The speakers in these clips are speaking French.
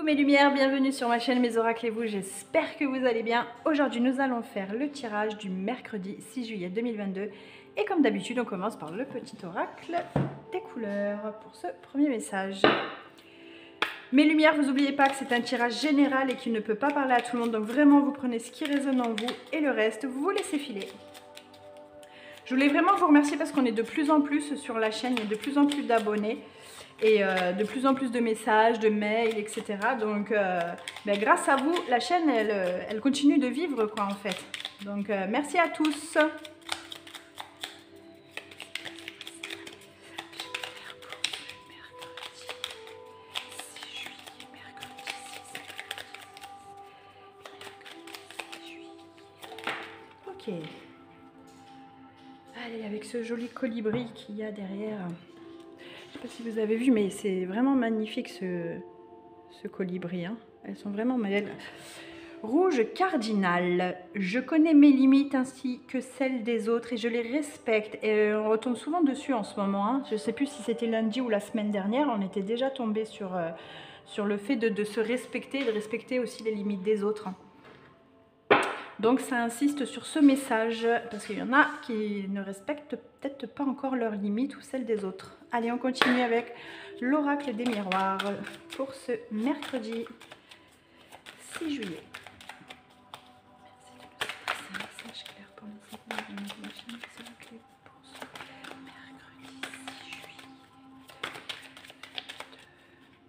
Coucou mes lumières, bienvenue sur ma chaîne Mes Oracles et vous, j'espère que vous allez bien. Aujourd'hui nous allons faire le tirage du mercredi 6 juillet 2022 et comme d'habitude on commence par le petit oracle des couleurs pour ce premier message. Mes lumières, vous n'oubliez pas que c'est un tirage général et qu'il ne peut pas parler à tout le monde, donc vraiment vous prenez ce qui résonne en vous et le reste vous laissez filer. Je voulais vraiment vous remercier parce qu'on est de plus en plus sur la chaîne, il y a de plus en plus d'abonnés. Et de plus en plus de messages, de mails, etc. Donc, grâce à vous, la chaîne, elle continue de vivre, quoi, en fait. Donc, merci à tous. Ok. Allez, avec ce joli colibri qu'il y a derrière. Je ne sais pas si vous avez vu, mais c'est vraiment magnifique ce colibri. Hein. Elles sont vraiment magnifiques. Rouge cardinal. Je connais mes limites ainsi que celles des autres et je les respecte. Et on retombe souvent dessus en ce moment. Hein. Je ne sais plus si c'était lundi ou la semaine dernière. On était déjà tombé sur le fait de se respecter et de respecter aussi les limites des autres. Donc ça insiste sur ce message, parce qu'il y en a qui ne respectent peut-être pas encore leurs limites ou celles des autres. Allez, on continue avec l'oracle des miroirs pour ce mercredi 6 juillet. Merci de me passer un message clair pour mes abonnés de ma chaîne pour ce mercredi 6 juillet.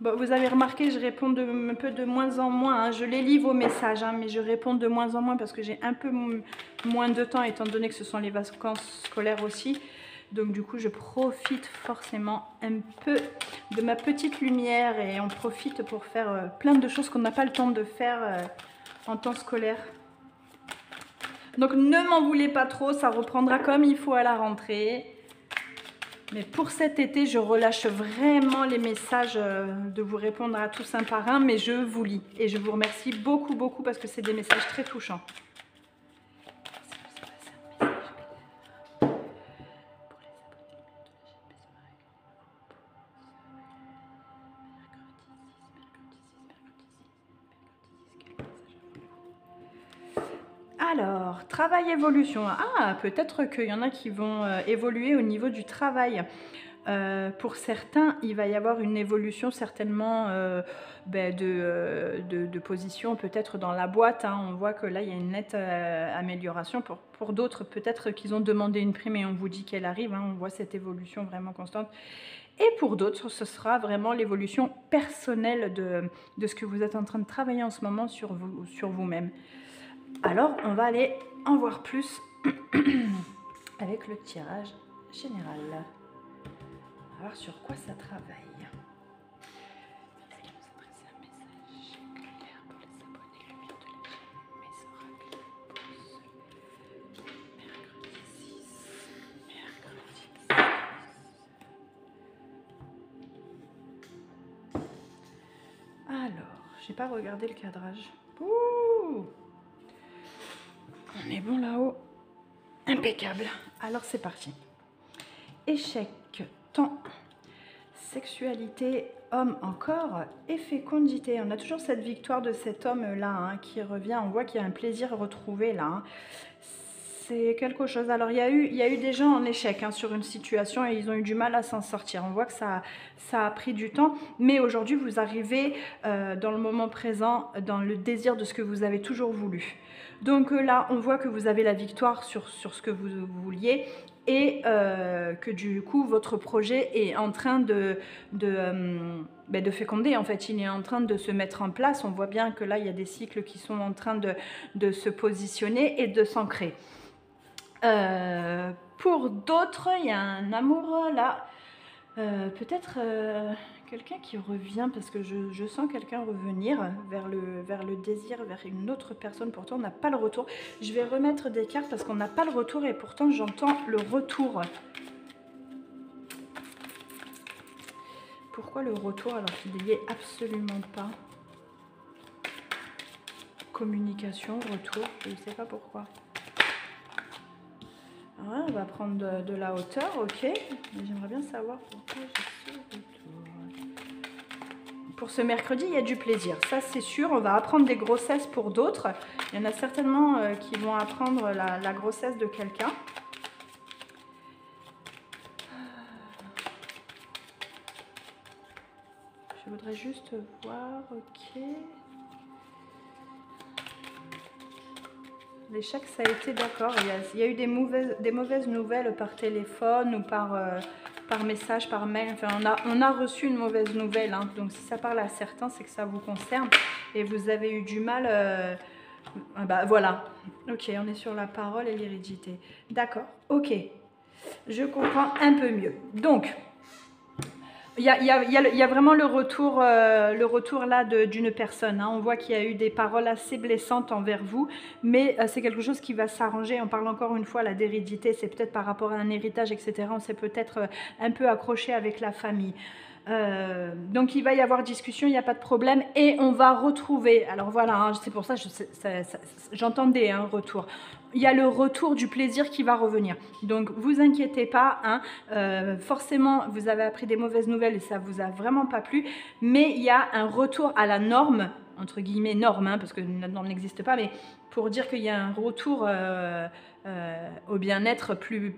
Bon, vous avez remarqué, je réponds un peu de moins en moins. Hein. Je les lis vos messages, hein, mais je réponds de moins en moins parce que j'ai un peu moins de temps étant donné que ce sont les vacances scolaires aussi. Donc du coup, je profite forcément un peu de ma petite lumière et on profite pour faire plein de choses qu'on n'a pas le temps de faire en temps scolaire. Donc ne m'en voulez pas trop, ça reprendra comme il faut à la rentrée. Mais pour cet été, je relâche vraiment les messages de vous répondre à tous un par un, mais je vous lis. Et je vous remercie beaucoup, beaucoup parce que c'est des messages très touchants. Alors, travail évolution. Ah, peut-être qu'il y en a qui vont évoluer au niveau du travail. Pour certains, il va y avoir une évolution certainement de position peut-être dans la boîte. Hein. On voit que là, il y a une nette amélioration. Pour d'autres, peut-être qu'ils ont demandé une prime et on vous dit qu'elle arrive. Hein. On voit cette évolution vraiment constante. Et pour d'autres, ce sera vraiment l'évolution personnelle de ce que vous êtes en train de travailler en ce moment sur vous-même. Alors, on va aller en voir plus avec le tirage général. On va voir sur quoi ça travaille. Merci de nous adresser un message clair pour les abonnés lumière de la chaîne Mes Oracles pour ce mercredi 6. Alors, j'ai pas regardé le cadrage. Ouh! On est bon là-haut. Impeccable. Alors c'est parti. Échec, temps, sexualité, homme encore et fécondité. On a toujours cette victoire de cet homme-là hein, qui revient. On voit qu'il y a un plaisir retrouvé là. Hein. C'est quelque chose. Alors il y a eu des gens en échec hein, sur une situation et ils ont eu du mal à s'en sortir. On voit que ça a pris du temps. Mais aujourd'hui, vous arrivez dans le moment présent, dans le désir de ce que vous avez toujours voulu. Donc là, on voit que vous avez la victoire sur ce que vous vouliez et que du coup, votre projet est en train de féconder. En fait, il est en train de se mettre en place. On voit bien que là, il y a des cycles qui sont en train de se positionner et de s'ancrer. Pour d'autres, il y a un amour là. Peut-être quelqu'un qui revient, parce que je sens quelqu'un revenir vers le désir, vers une autre personne. Pourtant, on n'a pas le retour. Je vais remettre des cartes parce qu'on n'a pas le retour et pourtant, j'entends le retour. Pourquoi le retour alors qu'il n'y est absolument pas? Communication, retour, je ne sais pas pourquoi. Ouais, on va prendre de la hauteur, ok. Mais j'aimerais bien savoir pourquoi j'ai ce retour. pour ce mercredi, il y a du plaisir. Ça, c'est sûr. On va apprendre des grossesses pour d'autres. Il y en a certainement qui vont apprendre la grossesse de quelqu'un. Je voudrais juste voir, ok. L'échec, ça a été d'accord. Il y a eu des mauvaises nouvelles par téléphone ou par message, par mail. Enfin, on a reçu une mauvaise nouvelle. Hein. Donc, si ça parle à certains, c'est que ça vous concerne. Et vous avez eu du mal. Bah, voilà. Ok, on est sur la parole et l'hérédité. D'accord, ok. Je comprends un peu mieux. Donc... Il y a vraiment le retour là d'une personne. Hein. On voit qu'il y a eu des paroles assez blessantes envers vous, mais c'est quelque chose qui va s'arranger. On parle encore une fois d'hérédité, c'est peut-être par rapport à un héritage, etc. On s'est peut-être un peu accroché avec la famille. Donc il va y avoir discussion, il n'y a pas de problème et on va retrouver, alors voilà, hein, c'est pour ça j'entendais un retour, il y a le retour du plaisir qui va revenir, donc vous inquiétez pas, hein, forcément vous avez appris des mauvaises nouvelles et ça vous a vraiment pas plu, mais il y a un retour à la norme, entre guillemets norme, hein, parce que la norme n'existe pas, mais pour dire qu'il y a un retour au bien-être plus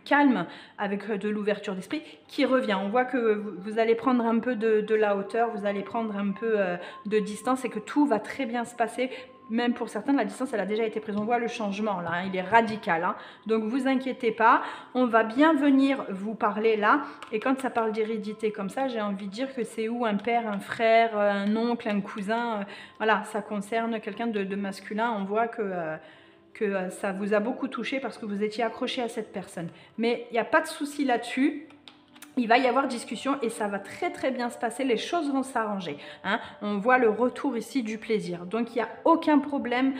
calme, avec de l'ouverture d'esprit qui revient. On voit que vous allez prendre un peu de la hauteur, vous allez prendre un peu de distance et que tout va très bien se passer. Même pour certains, la distance, elle a déjà été prise. On voit le changement là, hein, il est radical. Hein. Donc, vous inquiétez pas, on va bien venir vous parler là. Et quand ça parle d'hérédité comme ça, j'ai envie de dire que c'est où un père, un frère, un oncle, un cousin. Voilà, ça concerne quelqu'un de masculin. On voit que ça vous a beaucoup touché parce que vous étiez accroché à cette personne. Mais il n'y a pas de souci là-dessus. Il va y avoir discussion et ça va très très bien se passer, les choses vont s'arranger. Hein. On voit le retour ici du plaisir. Donc il n'y a aucun problème.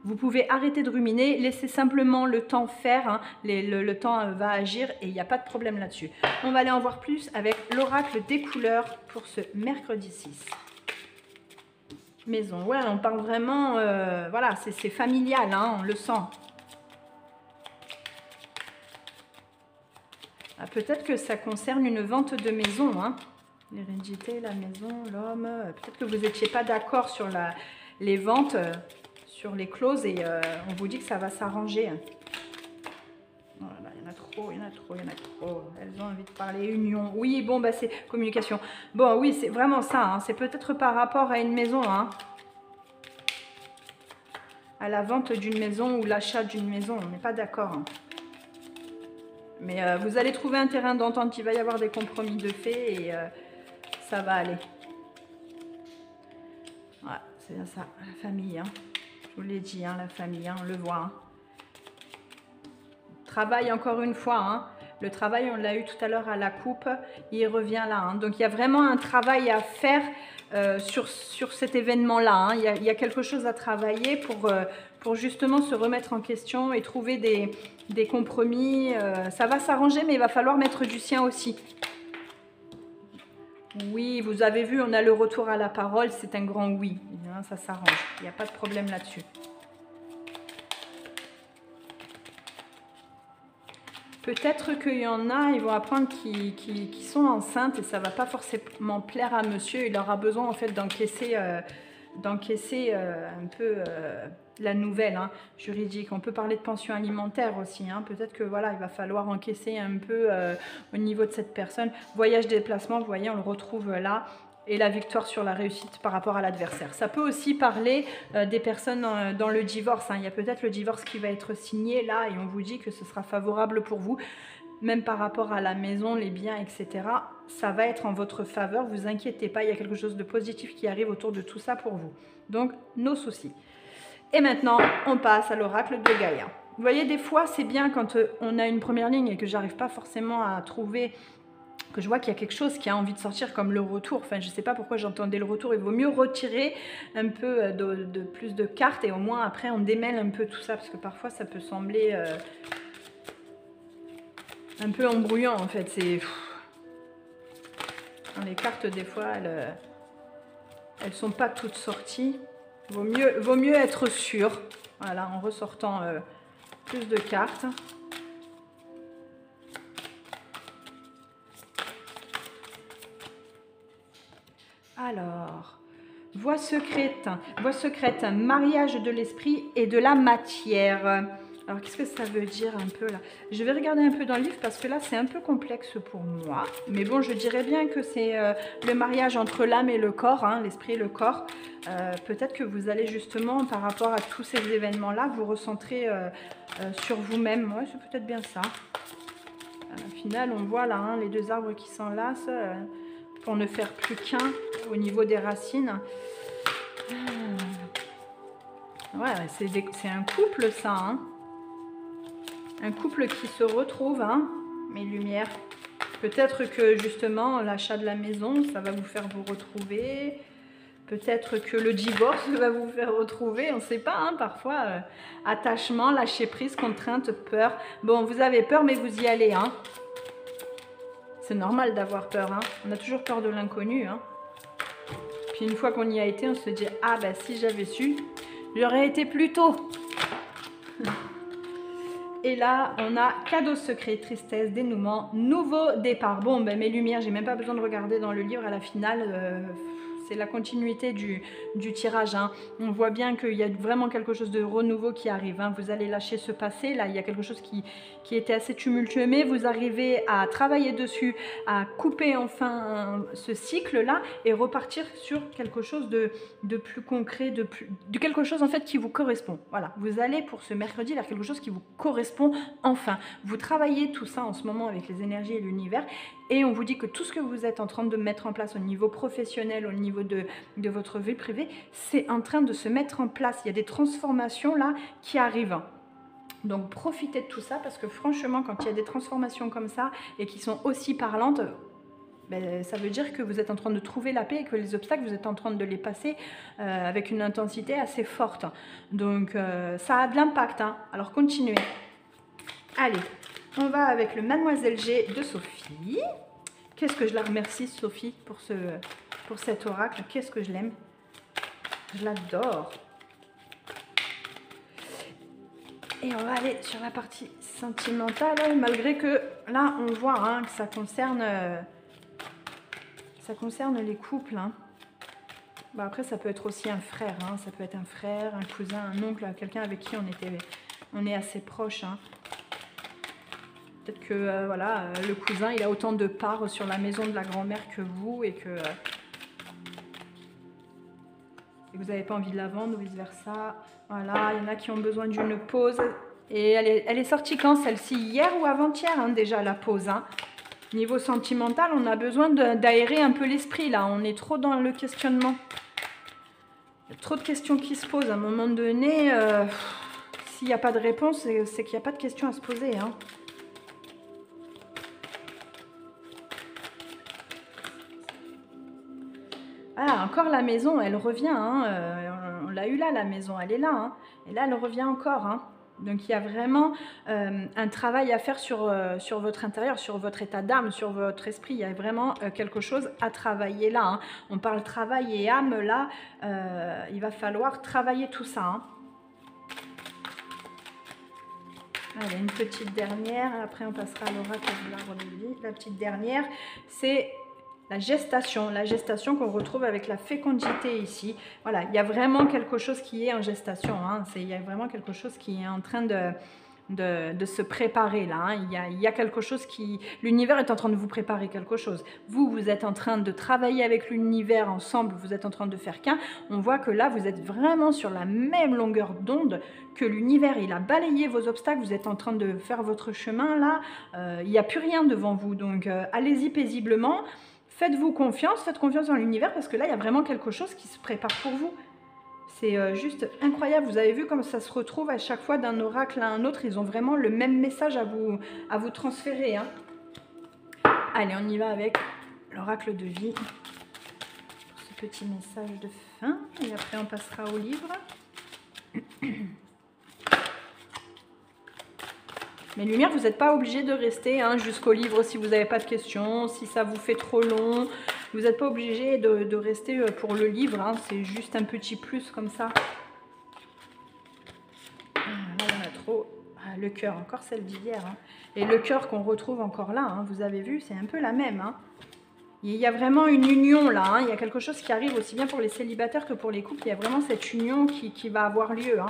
Vous pouvez arrêter de ruminer, laissez simplement le temps faire. Hein. Le temps va agir et il n'y a pas de problème là-dessus. On va aller en voir plus avec l'oracle des couleurs pour ce mercredi 6. Maison, ouais, on parle vraiment, voilà, c'est familial, hein, on le sent. Ah, peut-être que ça concerne une vente de maison, hein. L'hérédité, la maison, l'homme. Peut-être que vous n'étiez pas d'accord sur les ventes, sur les clauses, et on vous dit que ça va s'arranger. Voilà, il y en a trop, il y en a trop, il y en a trop. Elles ont envie de parler union. Oui, bon, bah c'est communication. Bon, oui, c'est vraiment ça. Hein. C'est peut-être par rapport à une maison, hein. À la vente d'une maison ou l'achat d'une maison. On n'est pas d'accord. Hein. Mais vous allez trouver un terrain d'entente. Il va y avoir des compromis de fait et ça va aller. Voilà, c'est ça, la famille. Hein. Je vous l'ai dit, hein, la famille, hein, on le voit. Hein. Travail, encore une fois. Hein. Le travail, on l'a eu tout à l'heure à la coupe. Il revient là. Hein. Donc, il y a vraiment un travail à faire sur cet événement-là. Hein. Il y a quelque chose à travailler pour justement se remettre en question et trouver des compromis. Ça va s'arranger, mais il va falloir mettre du sien aussi. Oui, vous avez vu, on a le retour à la parole. C'est un grand oui. Hein, ça s'arrange. Il n'y a pas de problème là-dessus. Peut-être qu'il y en a, ils vont apprendre qui sont enceintes et ça ne va pas forcément plaire à monsieur. Il aura besoin en fait d'encaisser un peu la nouvelle juridique. On peut parler de pension alimentaire aussi. Hein. Peut-être que voilà, il va falloir encaisser un peu au niveau de cette personne. Voyage, déplacement, vous voyez, on le retrouve là. Et la victoire sur la réussite par rapport à l'adversaire. Ça peut aussi parler des personnes dans le divorce. Hein. Il y a peut-être le divorce qui va être signé là et on vous dit que ce sera favorable pour vous. Même par rapport à la maison, les biens, etc. Ça va être en votre faveur. Vous inquiétez pas, il y a quelque chose de positif qui arrive autour de tout ça pour vous. Donc, nos soucis. Et maintenant, on passe à l'oracle de Gaïa. Vous voyez, des fois, c'est bien quand on a une première ligne et que j'arrive pas forcément à trouver... que je vois qu'il y a quelque chose qui a envie de sortir comme le retour. Enfin, je ne sais pas pourquoi j'entendais le retour. Il vaut mieux retirer un peu de plus de cartes et au moins après on démêle un peu tout ça parce que parfois ça peut sembler un peu embrouillant en fait. C'est les cartes des fois elles sont pas toutes sorties. Vaut mieux être sûr. Voilà, en ressortant plus de cartes. Alors, voie secrète, mariage de l'esprit et de la matière. Alors, qu'est-ce que ça veut dire un peu là? Je vais regarder un peu dans le livre parce que là, c'est un peu complexe pour moi. Mais bon, je dirais bien que c'est le mariage entre l'âme et le corps, hein, l'esprit et le corps. Peut-être que vous allez justement, par rapport à tous ces événements-là, vous recentrer sur vous-même. Ouais, c'est peut-être bien ça. Au final, on voit là hein, les deux arbres qui s'enlacent pour ne faire plus qu'un au niveau des racines. Ouais, c'est un couple ça, hein. Un couple qui se retrouve, hein, mes lumières. Peut-être que justement l'achat de la maison, ça va vous faire vous retrouver. Peut-être que le divorce va vous faire retrouver, on ne sait pas, hein, parfois. Attachement, lâcher prise, contrainte, peur. Bon, vous avez peur, mais vous y allez, hein. C'est normal d'avoir peur, hein. On a toujours peur de l'inconnu, hein. Puis une fois qu'on y a été, on se dit « Ah, ben si j'avais su, j'aurais été plus tôt !» Et là, on a cadeau secret, tristesse, dénouement, nouveau départ. Bon, ben mes lumières, j'ai même pas besoin de regarder dans le livre à la finale. C'est la continuité du tirage. Hein. On voit bien qu'il y a vraiment quelque chose de renouveau qui arrive. Hein. Vous allez lâcher ce passé. Là, il y a quelque chose qui était assez tumultueux, mais vous arrivez à travailler dessus, à couper enfin ce cycle-là et repartir sur quelque chose de plus concret, de quelque chose en fait qui vous correspond. Voilà, vous allez pour ce mercredi vers quelque chose qui vous correspond enfin. Vous travaillez tout ça en ce moment avec les énergies et l'univers. Et on vous dit que tout ce que vous êtes en train de mettre en place au niveau professionnel, au niveau de votre vie privée, c'est en train de se mettre en place. Il y a des transformations là qui arrivent. Donc profitez de tout ça parce que franchement, quand il y a des transformations comme ça et qui sont aussi parlantes, ben, ça veut dire que vous êtes en train de trouver la paix et que les obstacles, vous êtes en train de les passer avec une intensité assez forte. Donc ça a de l'impact. Hein. Alors continuez. Allez. On va avec le Mademoiselle G de Sophie. Qu'est-ce que je la remercie, Sophie, pour cet oracle. Qu'est-ce que je l'aime. Je l'adore. Et on va aller sur la partie sentimentale, malgré que là, on voit hein, que ça concerne les couples. Hein. Bon, après, ça peut être aussi un frère. Hein. Ça peut être un frère, un cousin, un oncle, quelqu'un avec qui on est assez proche. Hein. Peut-être que voilà, le cousin, il a autant de parts sur la maison de la grand-mère que vous et que vous n'avez pas envie de la vendre ou vice-versa. Voilà, il y en a qui ont besoin d'une pause. Et elle est sortie quand celle-ci? Hier ou avant-hier hein, déjà la pause. Hein. Niveau sentimental, on a besoin d'aérer un peu l'esprit là. On est trop dans le questionnement. Il y a trop de questions qui se posent. À un moment donné, s'il n'y a pas de réponse, c'est qu'il n'y a pas de questions à se poser. Hein. Ah, encore la maison, elle revient. Hein. On l'a eu là, la maison, elle est là. Hein. Et là, elle revient encore. Hein. Donc, il y a vraiment un travail à faire sur votre intérieur, sur votre état d'âme, sur votre esprit. Il y a vraiment quelque chose à travailler là. Hein. On parle travail et âme. Là, il va falloir travailler tout ça. Hein. Allez, une petite dernière. Après, on passera à l'oracle de l'arbre de vie. La petite dernière, c'est... la gestation qu'on retrouve avec la fécondité ici. Voilà, il y a vraiment quelque chose qui est en gestation. Hein. Il y a vraiment quelque chose qui est en train de se préparer là. Hein. Il y a quelque chose qui... L'univers est en train de vous préparer quelque chose. Vous êtes en train de travailler avec l'univers ensemble, vous êtes en train de faire qu'un. On voit que là, vous êtes vraiment sur la même longueur d'onde que l'univers. Il a balayé vos obstacles, vous êtes en train de faire votre chemin là. Il n'y a plus rien devant vous. Donc, allez-y paisiblement. Faites-vous confiance, faites confiance dans l'univers parce que là, il y a vraiment quelque chose qui se prépare pour vous. C'est juste incroyable. Vous avez vu comme ça se retrouve à chaque fois d'un oracle à un autre. Ils ont vraiment le même message à vous transférer. Hein. Allez, on y va avec l'oracle de vie. Pour ce petit message de fin. Et après, on passera au livre. Mais lumière, vous n'êtes pas obligé de rester hein, jusqu'au livre si vous n'avez pas de questions, si ça vous fait trop long. Vous n'êtes pas obligé de rester pour le livre, hein, c'est juste un petit plus comme ça. Là, il y en a trop. Ah, le cœur, encore celle d'hier. Hein. Et le cœur qu'on retrouve encore là, hein, vous avez vu, c'est un peu la même. Hein. Il y a vraiment une union là, hein. Il y a quelque chose qui arrive aussi bien pour les célibataires que pour les couples. Il y a vraiment cette union qui va avoir lieu. Hein.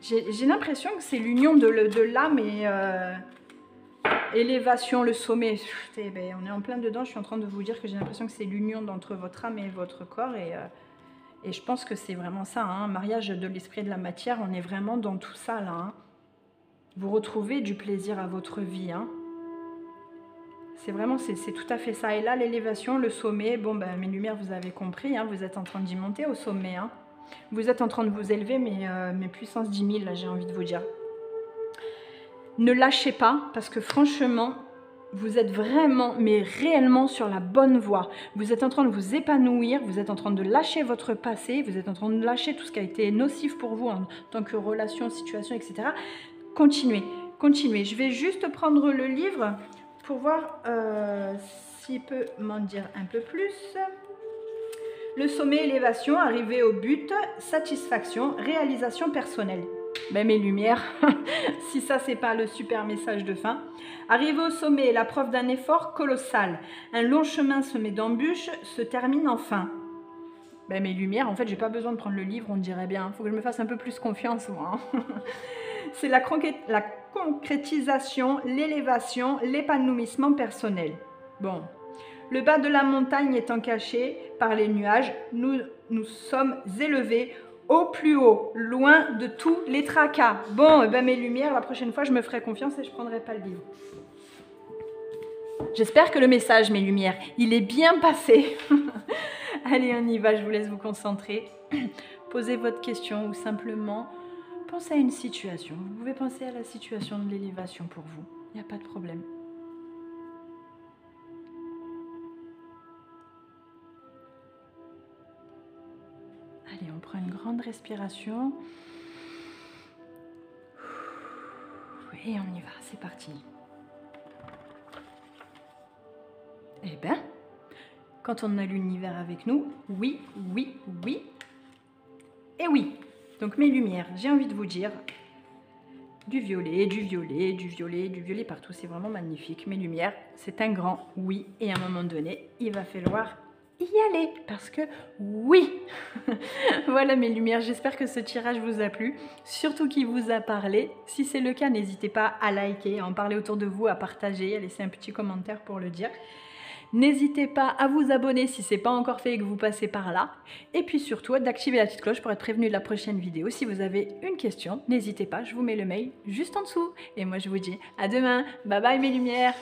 J'ai l'impression que c'est l'union de l'âme et élévation, le sommet. Ben, on est en plein dedans. Je suis en train de vous dire que j'ai l'impression que c'est l'union entre votre âme et votre corps. Et je pense que c'est vraiment ça. Hein. Mariage de l'esprit et de la matière, on est vraiment dans tout ça là. Hein. Vous retrouvez du plaisir à votre vie. Hein. C'est vraiment, c'est tout à fait ça. Et là, l'élévation, le sommet, bon, ben, mes lumières, vous avez compris, hein, vous êtes en train d'y monter au sommet. Hein. Vous êtes en train de vous élever, mais mes puissances 10 000, là, j'ai envie de vous dire. Ne lâchez pas, parce que franchement, vous êtes vraiment, mais réellement sur la bonne voie. Vous êtes en train de vous épanouir, vous êtes en train de lâcher votre passé, vous êtes en train de lâcher tout ce qui a été nocif pour vous en tant que relation, situation, etc. Continuez, continuez. Je vais juste prendre le livre pour voir s'il peut m'en dire un peu plus. Le sommet, élévation, arriver au but, satisfaction, réalisation personnelle. Ben, mes lumières, si ça c'est pas le super message de fin. Arriver au sommet, la preuve d'un effort colossal. Un long chemin semé d'embûches se termine enfin. Ben, mes lumières, en fait, j'ai pas besoin de prendre le livre, on dirait bien. Il faut que je me fasse un peu plus confiance, moi. Hein. C'est la concrétisation, l'élévation, l'épanouissement personnel. Bon, le bas de la montagne étant caché par les nuages, nous sommes élevés au plus haut, loin de tous les tracas. Bon, ben mes lumières, la prochaine fois, je me ferai confiance et je ne prendrai pas le livre. J'espère que le message, mes lumières, il est bien passé. Allez, on y va, je vous laisse vous concentrer. Posez votre question ou simplement pensez à une situation. Vous pouvez penser à la situation de l'élévation pour vous. Il n'y a pas de problème. Allez, on prend une grande respiration. Et on y va, c'est parti. Eh bien, quand on a l'univers avec nous, oui, oui, oui, et oui. Donc mes lumières, j'ai envie de vous dire, du violet, du violet, du violet, du violet partout, c'est vraiment magnifique. Mes lumières, c'est un grand oui, et à un moment donné, il va falloir y aller, parce que oui. Voilà mes lumières, j'espère que ce tirage vous a plu, surtout qu'il vous a parlé. Si c'est le cas, n'hésitez pas à liker, à en parler autour de vous, à partager, à laisser un petit commentaire pour le dire. N'hésitez pas à vous abonner si ce n'est pas encore fait et que vous passez par là. Et puis surtout, d'activer la petite cloche pour être prévenu de la prochaine vidéo. Si vous avez une question, n'hésitez pas, je vous mets le mail juste en dessous. Et moi, je vous dis à demain. Bye bye mes lumières.